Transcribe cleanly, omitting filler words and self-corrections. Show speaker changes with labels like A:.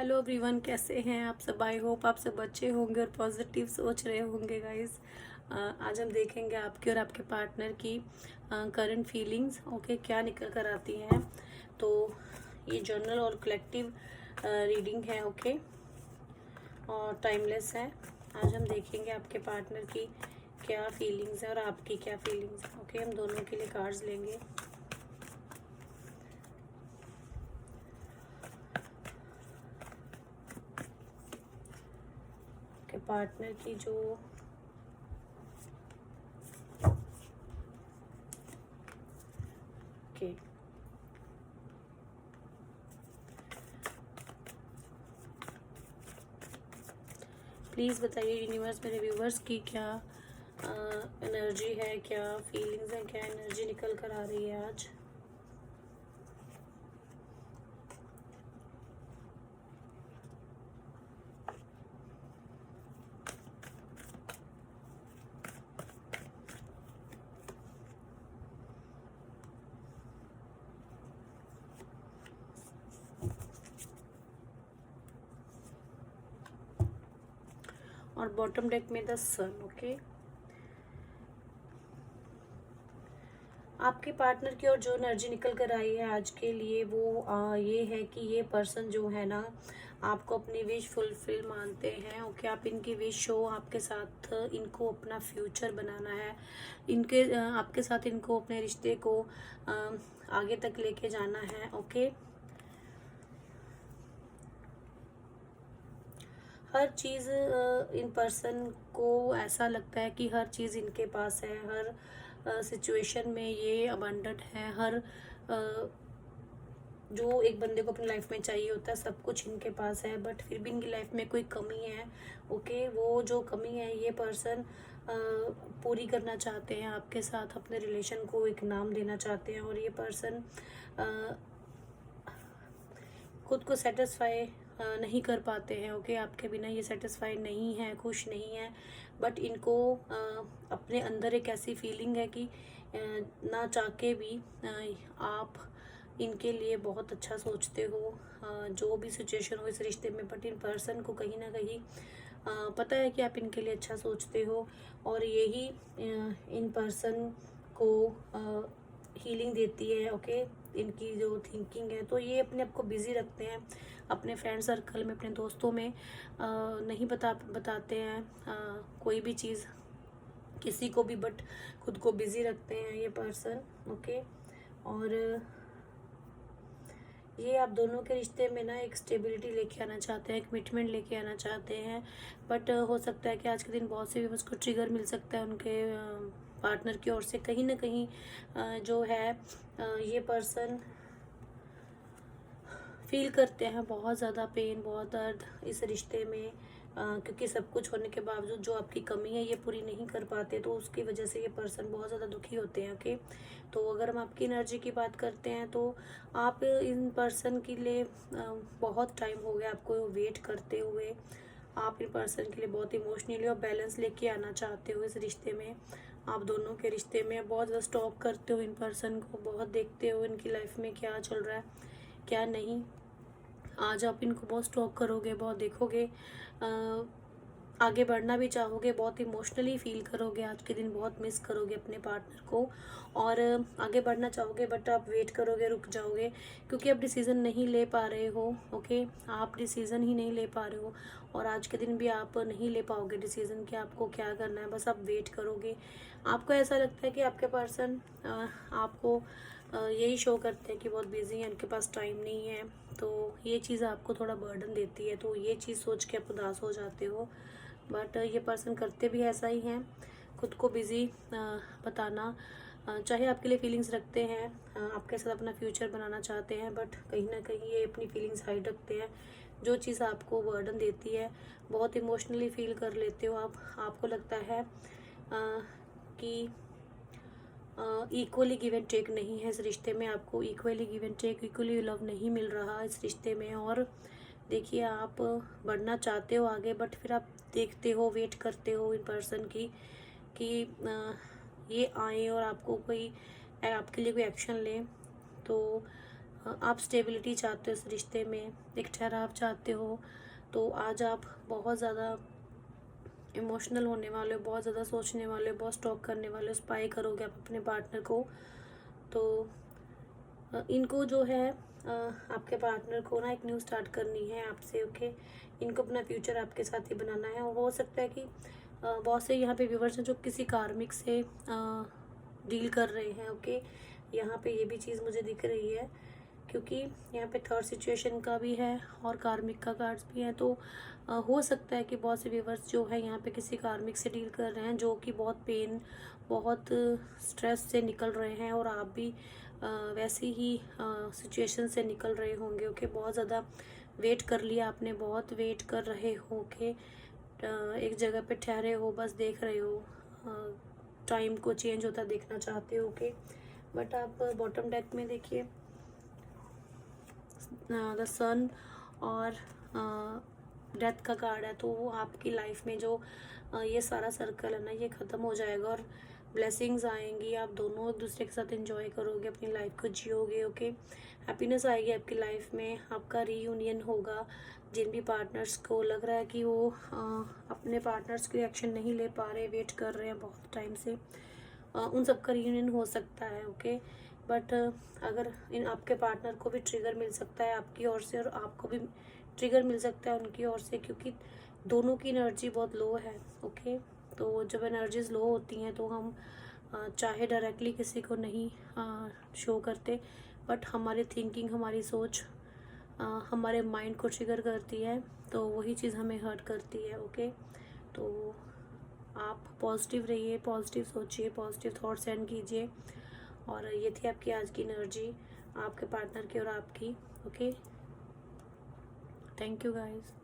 A: Hello everyone, कैसे हैं आप सब। आई होप आप सब अच्छे होंगे और पॉजिटिव सोच रहे होंगे गाइस। आज हम देखेंगे आपके और आपके पार्टनर की करंट फीलिंग्स, ओके, क्या निकल कर आती हैं। तो ये जर्नल और कलेक्टिव रीडिंग है, ओके, और टाइमलेस है। आज हम देखेंगे आपके पार्टनर की क्या फीलिंग्स है और आपकी क्या फीलिंग्स है, ओके। हम दोनों के लिए कार्ड्स लेंगे। के पार्टनर की जो ओके प्लीज़ बताइए यूनिवर्स मेरे व्यूवर्स की क्या एनर्जी है, क्या फीलिंग्स है, क्या एनर्जी निकल कर आ रही है आज। और बॉटम डेक में द सन, ओके। आपके पार्टनर की ओर जो एनर्जी निकल कर आई है आज के लिए वो ये है कि ये पर्सन जो है ना, आपको अपनी विश फुलफिल मानते हैं, ओके। आप इनकी विश हो, आपके साथ इनको अपना फ्यूचर बनाना है, इनके आपके साथ इनको अपने रिश्ते को आगे तक लेके जाना है, okay. Her cheese in person को ऐसा लगता है कि हर चीज़ इनके पास है, हर सिचुएशन में ये अबंडेंट है, हर जो एक बंदे को अपनी लाइफ में चाहिए होता है सब कुछ इनके पास है। बट फिर भी इनकी लाइफ में कोई कमी है, ओके। वो जो कमी है ये पर्सन पूरी करना चाहते हैं, आपके साथ अपने रिलेशन को एक नाम देना चाहते हैं। और ये पर्सन खुद को सेटिस्फाई नहीं कर पाते हैं, ओके। आपके बिना ये सेटिस्फाई नहीं है, खुश नहीं है। बट इनको अपने अंदर एक ऐसी फीलिंग है कि ना चाह के भी आप इनके लिए बहुत अच्छा सोचते हो, जो भी सिचुएशन हो इस रिश्ते में। बट इन पर्सन को कहीं ना कहीं पता है कि आप इनके लिए अच्छा सोचते हो, और यही इन पर्सन को हीलिंग देती है, ओके। इनकी जो थिंकिंग है, तो ये अपने आप को बिजी रखते हैं अपने फ्रेंड सर्कल में, अपने दोस्तों में नहीं बताते हैं कोई भी चीज़ किसी को भी, बट खुद को बिजी रखते हैं ये पर्सन, ओके। और ये आप दोनों के रिश्ते में ना एक स्टेबिलिटी लेके आना चाहते हैं, कमिटमेंट लेके आना चाहते हैं। बट हो सकता है कि आज के दिन बहुत से भी उसको ट्रिगर मिल सकता है उनके पार्टनर की ओर से कहीं ना कहीं। जो है ये पर्सन फील करते हैं बहुत ज़्यादा पेन, बहुत दर्द इस रिश्ते में, क्योंकि सब कुछ होने के बावजूद जो आपकी कमी है ये पूरी नहीं कर पाते, तो उसकी वजह से ये पर्सन बहुत ज़्यादा दुखी होते हैं, ओके। तो अगर हम आपकी एनर्जी की बात करते हैं तो आप इन पर्सन के लिए बहुत टाइम हो गया आपको वेट करते हुए। आप इन पर्सन के लिए बहुत इमोशनली और बैलेंस लेके आना चाहते हो इस रिश्ते में। आप दोनों के रिश्ते में बहुत ज़्यादा स्टॉक करते हो इन पर्सन को, बहुत देखते हो इनकी लाइफ में क्या चल रहा है क्या नहीं। आज आप इनको बहुत स्टॉक करोगे, बहुत देखोगे, आगे बढ़ना भी चाहोगे, बहुत इमोशनली फील करोगे आज के दिन, बहुत मिस करोगे अपने पार्टनर को, और आगे बढ़ना चाहोगे। बट आप वेट करोगे, रुक जाओगे, क्योंकि आप डिसीज़न नहीं ले पा रहे हो, ओके। आप डिसीज़न ही नहीं ले पा रहे हो, और आज के दिन भी आप नहीं ले पाओगे डिसीज़न कि आपको क्या करना है। बस आप वेट करोगे। आपको ऐसा लगता है कि आपके पर्सन आपको यही शो करते हैं कि बहुत बिजी हैं, उनके पास टाइम नहीं है, तो ये चीज़ आपको थोड़ा बर्डन देती है, तो ये चीज़ सोच के आप उदास हो जाते हो। बट ये पर्सन करते भी ऐसा ही हैं, खुद को बिज़ी बताना, चाहे आपके लिए फीलिंग्स रखते हैं, आपके साथ अपना फ्यूचर बनाना चाहते हैं, बट कहीं ना कहीं ये अपनी फीलिंग्स हाइड रखते हैं। जो चीज़ आपको बर्डन देती है, बहुत इमोशनली फील कर लेते हो आप, आपको लगता है कि इक्वली गिव एंड टेक नहीं है इस रिश्ते में, आपको equally give and take, equally love नहीं मिल रहा इस रिश्ते में। और देखिए, आप बढ़ना चाहते हो आगे, बट फिर आप देखते हो, वेट करते हो इन पर्सन की कि ये आए और आपको कोई आपके लिए कोई एक्शन ले। तो आप स्टेबिलिटी चाहते हो इस रिश्ते में, एक ठहराव चाहते हो, तो आज आप बहुत ज़्यादा इमोशनल होने वाले हो, बहुत ज़्यादा सोचने वाले हो, बहुत स्टॉक करने वाले हो, स्पाई करोगे आप अपने पार्टनर को। तो इनको जो है आपके पार्टनर को ना एक न्यू स्टार्ट करनी है आपसे, ओके। इनको अपना फ्यूचर आपके साथ ही बनाना है, और हो सकता है कि बहुत से यहाँ पे व्यूवर्स हैं जो किसी कार्मिक से डील कर रहे हैं, ओके। यहाँ पे ये भी चीज़ मुझे दिख रही है, क्योंकि यहाँ पे थर्ड सिचुएशन का भी है और कार्मिक का कार्ड्स भी है। तो हो सकता है कि बहुत से व्यूवर्स जो है यहाँ पे किसी कार्मिक से डील कर रहे हैं, जो कि बहुत पेन, बहुत स्ट्रेस से निकल रहे हैं, और आप भी वैसे ही सिचुएशन से निकल रहे होंगे, ओके। बहुत ज़्यादा वेट कर लिया आपने, बहुत वेट कर रहे हो, ओके। एक जगह पे ठहरे हो, बस देख रहे हो, टाइम को चेंज होता देखना चाहते हो, ओके। बट आप बॉटम डेक में देखिए द सन और डेथ का कार्ड है। तो वो आपकी लाइफ में जो ये सारा सर्कल है ना, ये ख़त्म हो जाएगा और ब्लेसिंग्स आएंगी। आप दोनों एक दूसरे के साथ एंजॉय करोगे, अपनी लाइफ को जियोगे, ओके। हैप्पीनेस आएगी आपकी लाइफ में, आपका रीयूनियन होगा। जिन भी पार्टनर्स को लग रहा है कि वो अपने पार्टनर्स के एक्शन नहीं ले पा रहे, वेट कर रहे हैं बहुत टाइम से, उन सबका रीयूनियन हो सकता है, ओके। बट अगर इन आपके पार्टनर को भी ट्रिगर मिल सकता है आपकी ओर से, और आपको भी ट्रिगर मिल सकता है उनकी ओर से, क्योंकि दोनों की एनर्जी बहुत लो है, ओके। तो जब एनर्जीज लो होती हैं तो हम चाहे डायरेक्टली किसी को नहीं शो करते, बट हमारी थिंकिंग, हमारी सोच हमारे माइंड को ट्रिगर करती है, तो वही चीज़ हमें हर्ट करती है, ओके। तो आप पॉजिटिव रहिए, पॉजिटिव सोचिए, पॉजिटिव थॉट सेंड कीजिए। और ये थी आपकी आज की एनर्जी, आपके पार्टनर की और आपकी, ओके। Thank you guys.